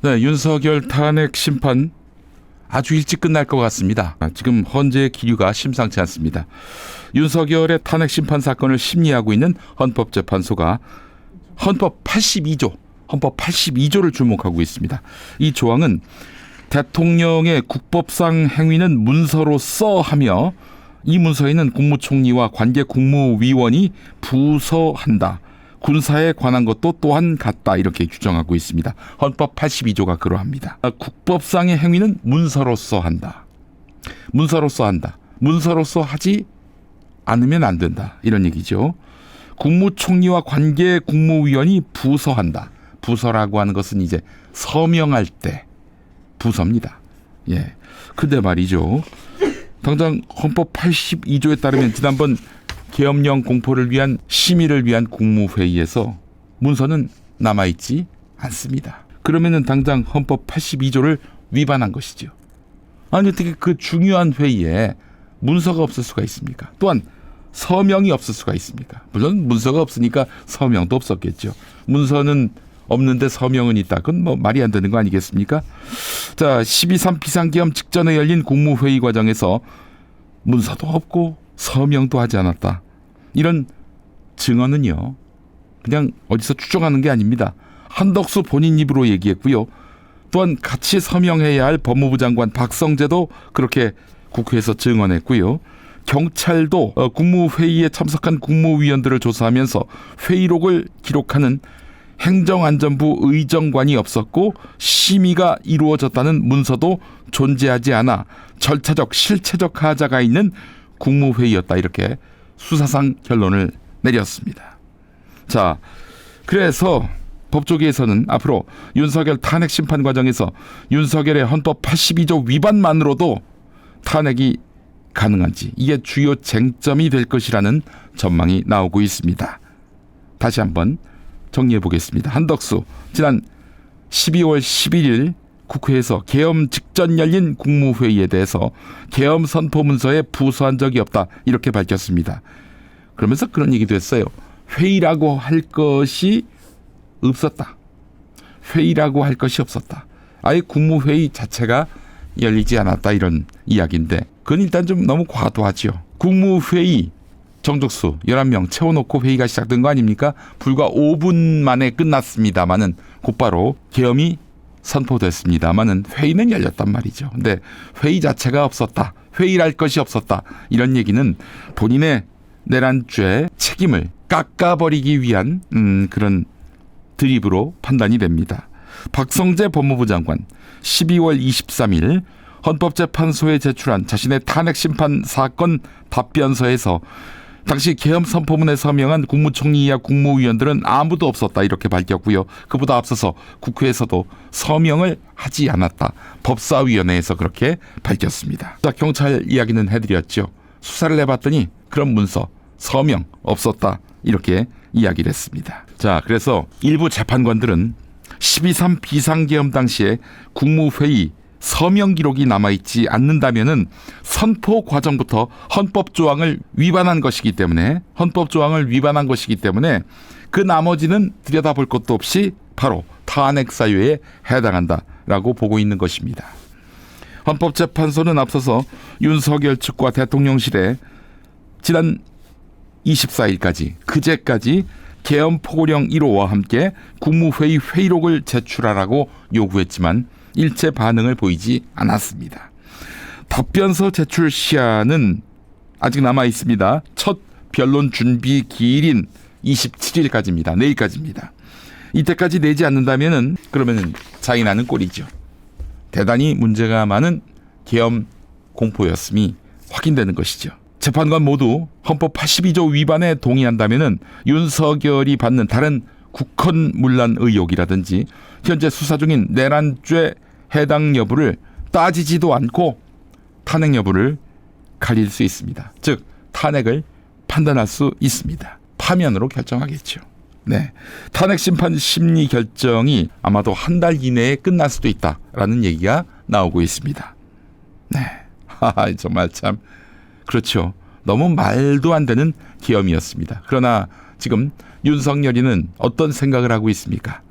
네, 윤석열 탄핵 심판 아주 일찍 끝날 것 같습니다. 지금 헌재의 기류가 심상치 않습니다. 윤석열의 탄핵 심판 사건을 심리하고 있는 헌법재판소가 헌법 82조를 주목하고 있습니다. 이 조항은 대통령의 국법상 행위는 문서로서 하며 이 문서에는 국무총리와 관계 국무위원이 부서한다. 군사에 관한 것도 또한 같다. 이렇게 규정하고 있습니다. 헌법 82조가 그러합니다. 국법상의 행위는 문서로서 한다. 문서로서 한다. 문서로서 하지 않으면 안 된다. 이런 얘기죠. 국무총리와 관계 국무위원이 부서한다. 부서라고 하는 것은 이제 서명할 때 부서입니다. 예. 근데 말이죠. 당장 헌법 82조에 따르면 지난번 계엄령 공포를 위한 심의를 위한 국무회의에서 문서는 남아있지 않습니다. 그러면은 당장 헌법 82조를 위반한 것이죠. 아니 어떻게 그 중요한 회의에 문서가 없을 수가 있습니까? 또한 서명이 없을 수가 있습니까? 물론 문서가 없으니까 서명도 없었겠죠. 문서는 없는데 서명은 있다. 그건 뭐 말이 안 되는 거 아니겠습니까? 자, 12.3 비상계엄 직전에 열린 국무회의 과정에서 문서도 없고 서명도 하지 않았다. 이런 증언은요, 그냥 어디서 추정하는 게 아닙니다. 한덕수 본인 입으로 얘기했고요. 또한 같이 서명해야 할 법무부 장관 박성재도 그렇게 국회에서 증언했고요. 경찰도 국무회의에 참석한 국무위원들을 조사하면서 회의록을 기록하는 행정안전부 의정관이 없었고 심의가 이루어졌다는 문서도 존재하지 않아 절차적 실체적 하자가 있는 국무회의였다. 이렇게 수사상 결론을 내렸습니다. 자, 그래서 법조계에서는 앞으로 윤석열 탄핵 심판 과정에서 윤석열의 헌법 82조 위반만으로도 탄핵이 가능한지 이게 주요 쟁점이 될 것이라는 전망이 나오고 있습니다. 다시 한번 정리해 보겠습니다. 한덕수 지난 12월 11일 국회에서 계엄 직전 열린 국무회의에 대해서 계엄 선포 문서에 부서한 적이 없다. 이렇게 밝혔습니다. 그러면서 그런 얘기도 했어요. 회의라고 할 것이 없었다. 회의라고 할 것이 없었다. 아예 국무회의 자체가 열리지 않았다. 이런 이야기인데 그건 일단 좀 너무 과도하죠. 국무회의 정족수 11명 채워놓고 회의가 시작된 거 아닙니까? 불과 5분 만에 끝났습니다마는 곧바로 계엄이 선포됐습니다마는 회의는 열렸단 말이죠. 근데 회의 자체가 없었다. 회의랄 것이 없었다. 이런 얘기는 본인의 내란죄 책임을 깎아버리기 위한 그런 드립으로 판단이 됩니다. 박성재 법무부 장관 12월 23일 헌법재판소에 제출한 자신의 탄핵 심판 사건 답변서에서 당시 계엄 선포문에 서명한 국무총리와 국무위원들은 아무도 없었다. 이렇게 밝혔고요. 그보다 앞서서 국회에서도 서명을 하지 않았다. 법사위원회에서 그렇게 밝혔습니다. 자, 경찰 이야기는 해드렸죠. 수사를 해봤더니 그런 문서, 서명 없었다. 이렇게 이야기를 했습니다. 자, 그래서 일부 재판관들은 12.3 비상계엄 당시에 국무회의 서명 기록이 남아있지 않는다면은 선포 과정부터 헌법 조항을 위반한 것이기 때문에 그 나머지는 들여다볼 것도 없이 바로 탄핵 사유에 해당한다라고 보고 있는 것입니다. 헌법재판소는 앞서서 윤석열 측과 대통령실에 지난 24일까지 그제까지 계엄 포고령 1호와 함께 국무회의 회의록을 제출하라고 요구했지만 일체 반응을 보이지 않았습니다. 답변서 제출 시한은 아직 남아 있습니다. 첫 변론 준비 기일인 27일까지입니다. 내일까지입니다. 이때까지 내지 않는다면은 그러면은 자인하는 꼴이죠. 대단히 문제가 많은 계엄 공포였음이 확인되는 것이죠. 재판관 모두 헌법 82조 위반에 동의한다면은 윤석열이 받는 다른 국헌문란 의혹이라든지 현재 수사 중인 내란죄 해당 여부를 따지지도 않고 탄핵 여부를 가릴 수 있습니다. 즉 탄핵을 판단할 수 있습니다. 파면으로 결정하겠죠. 네, 탄핵 심판 심리 결정이 아마도 한 달 이내에 끝날 수도 있다라는 얘기가 나오고 있습니다. 네, 정말 참 그렇죠. 너무 말도 안 되는 계엄이었습니다. 그러나 지금 윤석열이는 어떤 생각을 하고 있습니까?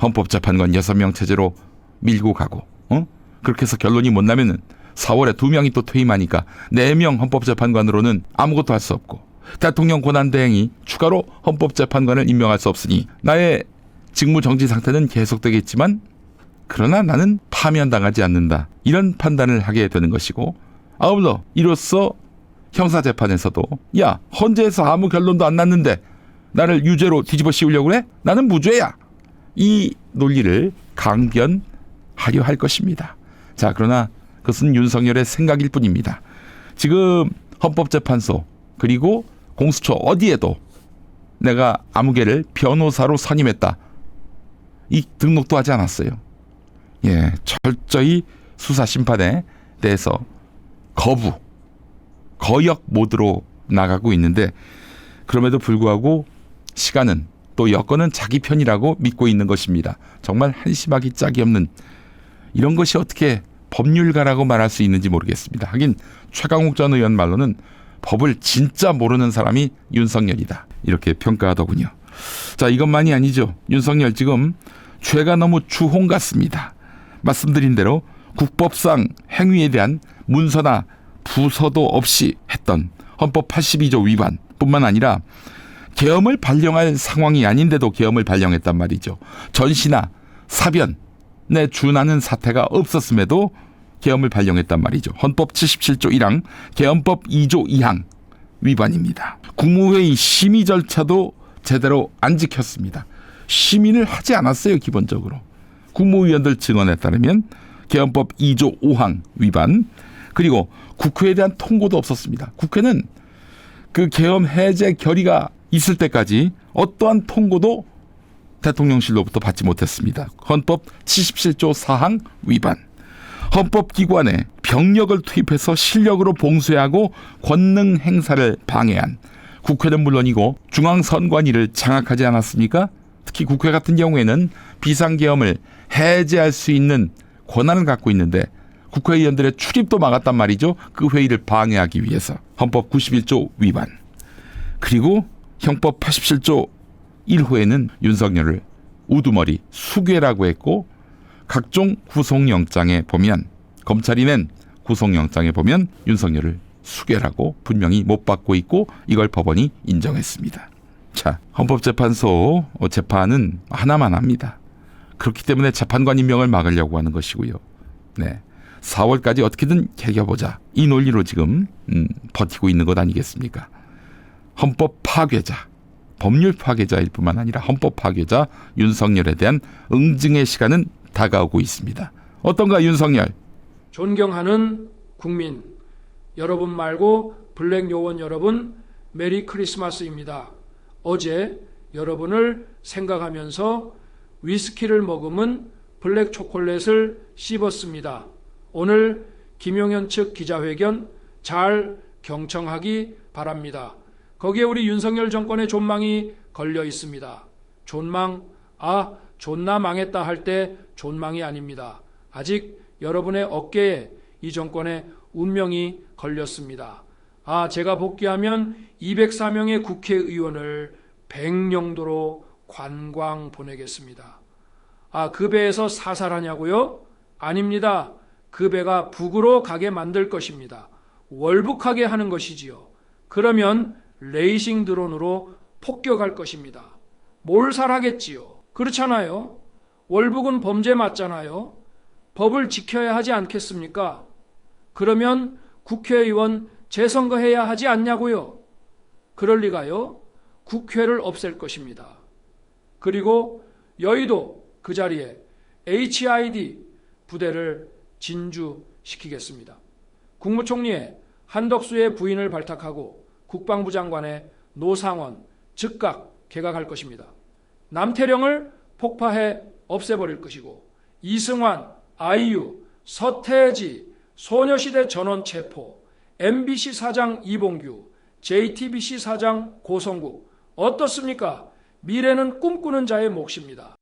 헌법재판관 6명 체제로 밀고 가고, 그렇게 해서 결론이 못 나면은 4월에 2명이 또 퇴임하니까 4명 헌법재판관으로는 아무것도 할 수 없고, 대통령 권한대행이 추가로 헌법재판관을 임명할 수 없으니 나의 직무 정지 상태는 계속되겠지만 그러나 나는 파면당하지 않는다, 이런 판단을 하게 되는 것이고, 아울러 이로써 형사재판에서도 야, 헌재에서 아무 결론도 안 났는데 나를 유죄로 뒤집어 씌우려고 그래? 나는 무죄야, 이 논리를 강변하려 할 것입니다. 자, 그러나 그것은 윤석열의 생각일 뿐입니다. 지금 헌법재판소 그리고 공수처 어디에도 내가 아무개를 변호사로 선임했다, 이 등록도 하지 않았어요. 예, 철저히 수사 심판에 대해서 거역 모드로 나가고 있는데, 그럼에도 불구하고 시간은 또 여건은 자기 편이라고 믿고 있는 것입니다. 정말 한심하기 짝이 없는, 이런 것이 어떻게 법률가라고 말할 수 있는지 모르겠습니다. 하긴 최강욱 전 의원 말로는 법을 진짜 모르는 사람이 윤석열이다, 이렇게 평가하더군요. 자, 이것만이 아니죠. 윤석열 지금 죄가 너무 주홍 같습니다. 말씀드린 대로 국법상 행위에 대한 문서나 부서도 없이 했던 헌법 82조 위반뿐만 아니라 계엄을 발령할 상황이 아닌데도 계엄을 발령했단 말이죠. 전시나 사변에 준하는 사태가 없었음에도 계엄을 발령했단 말이죠. 헌법 77조 1항, 계엄법 2조 2항 위반입니다. 국무회의 심의 절차도 제대로 안 지켰습니다. 심의를 하지 않았어요. 기본적으로 국무위원들 증언에 따르면 계엄법 2조 5항 위반, 그리고 국회에 대한 통고도 없었습니다. 국회는 그 계엄 해제 결의가 있을 때까지 어떠한 통고도 대통령실로부터 받지 못했습니다. 헌법 77조 4항 위반, 헌법기관에 병력을 투입해서 실력으로 봉쇄하고 권능 행사를 방해한, 국회는 물론이고 중앙선관위를 장악하지 않았습니까? 특히 국회 같은 경우에는 비상계엄을 해제할 수 있는 권한을 갖고 있는데 국회의원들의 출입도 막았단 말이죠. 그 회의를 방해하기 위해서. 헌법 91조 위반. 그리고 형법 87조 1호에는 윤석열을 우두머리 수괴라고 했고, 각종 구속영장에 보면, 검찰이 낸 구속영장에 보면 윤석열을 수괴라고 분명히 못 받고 있고, 이걸 법원이 인정했습니다. 자, 헌법재판소 재판은 하나만 합니다. 그렇기 때문에 재판관 임명을 막으려고 하는 것이고요. 네, 4월까지 어떻게든 개겨보자, 이 논리로 지금 버티고 있는 것 아니겠습니까? 헌법 파괴자, 법률 파괴자일 뿐만 아니라 헌법 파괴자 윤석열에 대한 응징의 시간은 다가오고 있습니다. 어떤가 윤석열? 존경하는 국민 여러분 말고 블랙 요원 여러분, 메리 크리스마스입니다. 어제 여러분을 생각하면서 위스키를 머금은 블랙 초콜릿을 씹었습니다. 오늘 김용현 측 기자회견 잘 경청하기 바랍니다. 거기에 우리 윤석열 정권의 존망이 걸려 있습니다. 존망, 존나 망했다 할 때 존망이 아닙니다. 아직 여러분의 어깨에 이 정권의 운명이 걸렸습니다. 제가 복귀하면 204명의 국회의원을 백령도로 관광 보내겠습니다. 그 배에서 사살하냐고요? 아닙니다. 그 배가 북으로 가게 만들 것입니다. 월북하게 하는 것이지요. 그러면 레이싱 드론으로 폭격할 것입니다. 몰살하겠지요. 그렇잖아요. 월북은 범죄 맞잖아요. 법을 지켜야 하지 않겠습니까? 그러면 국회의원 재선거해야 하지 않냐고요. 그럴 리가요. 국회를 없앨 것입니다. 그리고 여의도 그 자리에 HID 부대를 진주시키겠습니다. 국무총리의 한덕수의 부인을 발탁하고 국방부 장관의 노상원 즉각 개각할 것입니다. 남태령을 폭파해 없애버릴 것이고, 이승환, 아이유, 서태지, 소녀시대 전원 체포, MBC 사장 이봉규, JTBC 사장 고성국, 어떻습니까? 미래는 꿈꾸는 자의 몫입니다.